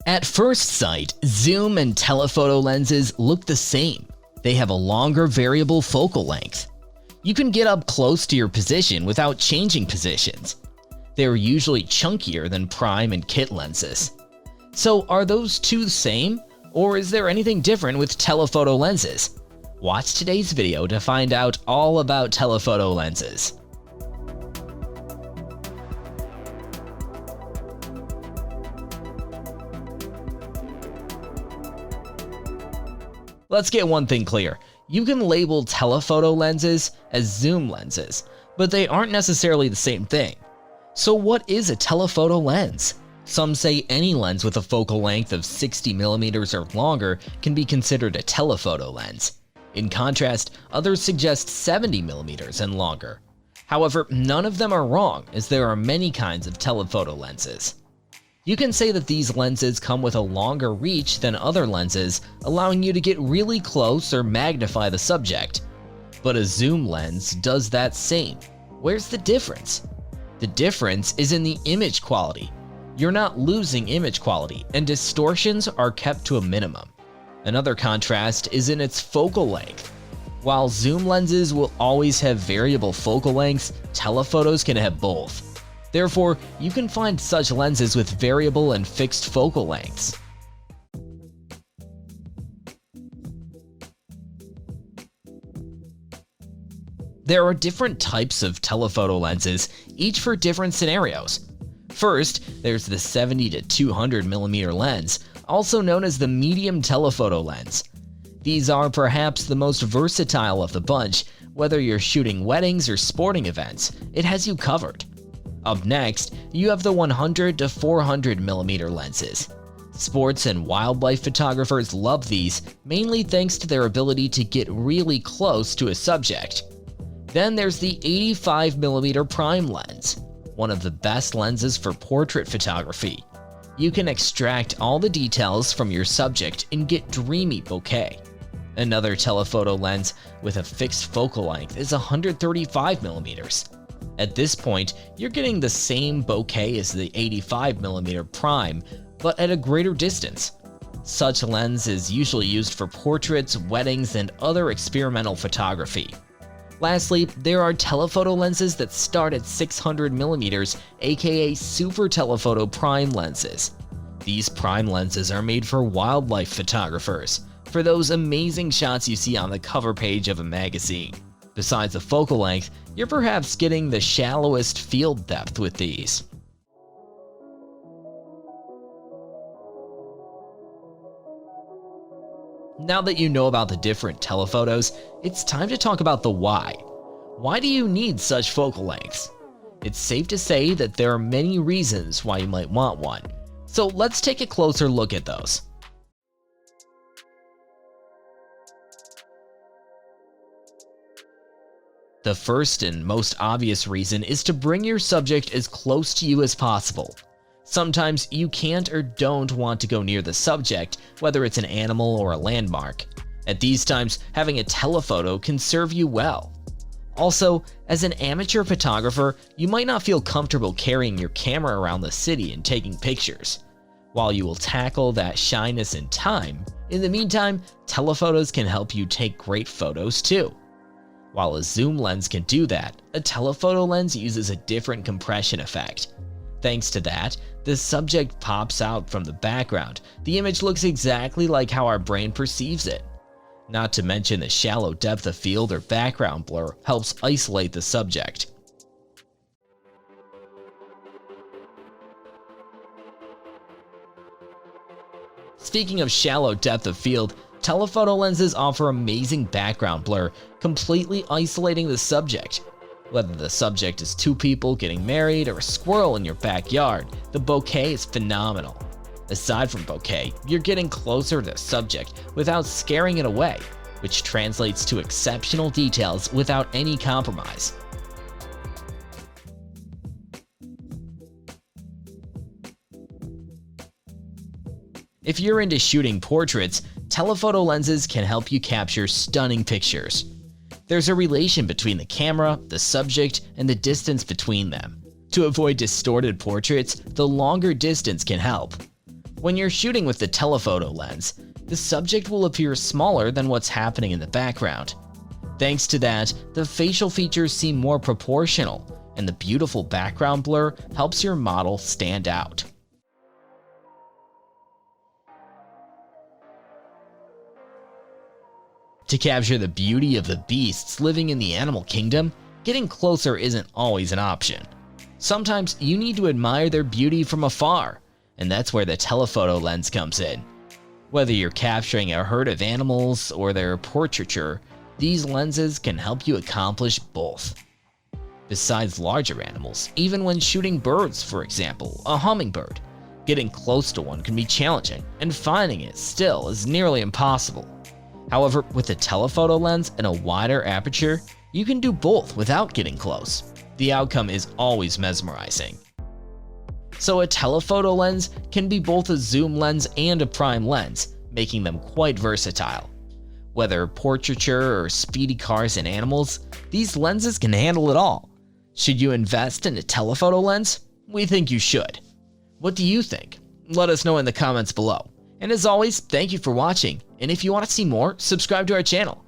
At first sight, zoom and telephoto lenses look the same. They have a longer variable focal length. You can get up close to your position without changing positions. They're usually chunkier than prime and kit lenses. So are those two the same, or is there anything different with telephoto lenses? Watch today's video to find out all about telephoto lenses. Let's get one thing clear. You can label telephoto lenses as zoom lenses, but they aren't necessarily the same thing. So what is a telephoto lens? Some say any lens with a focal length of 60 millimeters or longer can be considered a telephoto lens. In contrast, others suggest 70 millimeters and longer. However, none of them are wrong, as there are many kinds of telephoto lenses. You can say that these lenses come with a longer reach than other lenses, allowing you to get really close or magnify the subject. But a zoom lens does that same. Where's the difference? The difference is in the image quality. You're not losing image quality, and distortions are kept to a minimum. Another contrast is in its focal length. While zoom lenses will always have variable focal lengths, telephotos can have both. Therefore, you can find such lenses with variable and fixed focal lengths. There are different types of telephoto lenses, each for different scenarios. First, there's the 70 to 200 millimeter lens, also known as the medium telephoto lens. These are perhaps the most versatile of the bunch. Whether you're shooting weddings or sporting events, it has you covered. Up next, you have the 100 to 400 millimeter lenses. Sports and wildlife photographers love these, mainly thanks to their ability to get really close to a subject. Then there's the 85 millimeter prime lens, one of the best lenses for portrait photography. You can extract all the details from your subject and get dreamy bokeh. Another telephoto lens with a fixed focal length is 135 millimeters. At this point, you're getting the same bokeh as the 85mm prime, but at a greater distance. Such lens is usually used for portraits, weddings, and other experimental photography. Lastly, there are telephoto lenses that start at 600mm, aka super telephoto prime lenses. These prime lenses are made for wildlife photographers, for those amazing shots you see on the cover page of a magazine. Besides the focal length, you're perhaps getting the shallowest field depth with these. Now that you know about the different telephotos, it's time to talk about the why. Why do you need such focal lengths? It's safe to say that there are many reasons why you might want one. So let's take a closer look at those. The first and most obvious reason is to bring your subject as close to you as possible. Sometimes you can't or don't want to go near the subject, whether it's an animal or a landmark. At these times, having a telephoto can serve you well. Also, as an amateur photographer, you might not feel comfortable carrying your camera around the city and taking pictures. While you will tackle that shyness in time, in the meantime, telephotos can help you take great photos too. While a zoom lens can do that, a telephoto lens uses a different compression effect. Thanks to that, the subject pops out from the background. The image looks exactly like how our brain perceives it. Not to mention the shallow depth of field or background blur helps isolate the subject. Speaking of shallow depth of field, telephoto lenses offer amazing background blur, completely isolating the subject. Whether the subject is two people getting married or a squirrel in your backyard, the bokeh is phenomenal. Aside from bokeh, you're getting closer to the subject without scaring it away, which translates to exceptional details without any compromise. If you're into shooting portraits, telephoto lenses can help you capture stunning pictures. There's a relation between the camera, the subject, and the distance between them. To avoid distorted portraits, the longer distance can help. When you're shooting with the telephoto lens, the subject will appear smaller than what's happening in the background. Thanks to that, the facial features seem more proportional, and the beautiful background blur helps your model stand out. To capture the beauty of the beasts living in the animal kingdom, getting closer isn't always an option. Sometimes you need to admire their beauty from afar, and that's where the telephoto lens comes in. Whether you're capturing a herd of animals or their portraiture, these lenses can help you accomplish both. Besides larger animals, even when shooting birds, for example, a hummingbird, getting close to one can be challenging, and finding it still is nearly impossible. However, with a telephoto lens and a wider aperture, you can do both without getting close. The outcome is always mesmerizing. So a telephoto lens can be both a zoom lens and a prime lens, making them quite versatile. Whether portraiture or speedy cars and animals, these lenses can handle it all. Should you invest in a telephoto lens? We think you should. What do you think? Let us know in the comments below. And as always, thank you for watching, and if you want to see more, subscribe to our channel.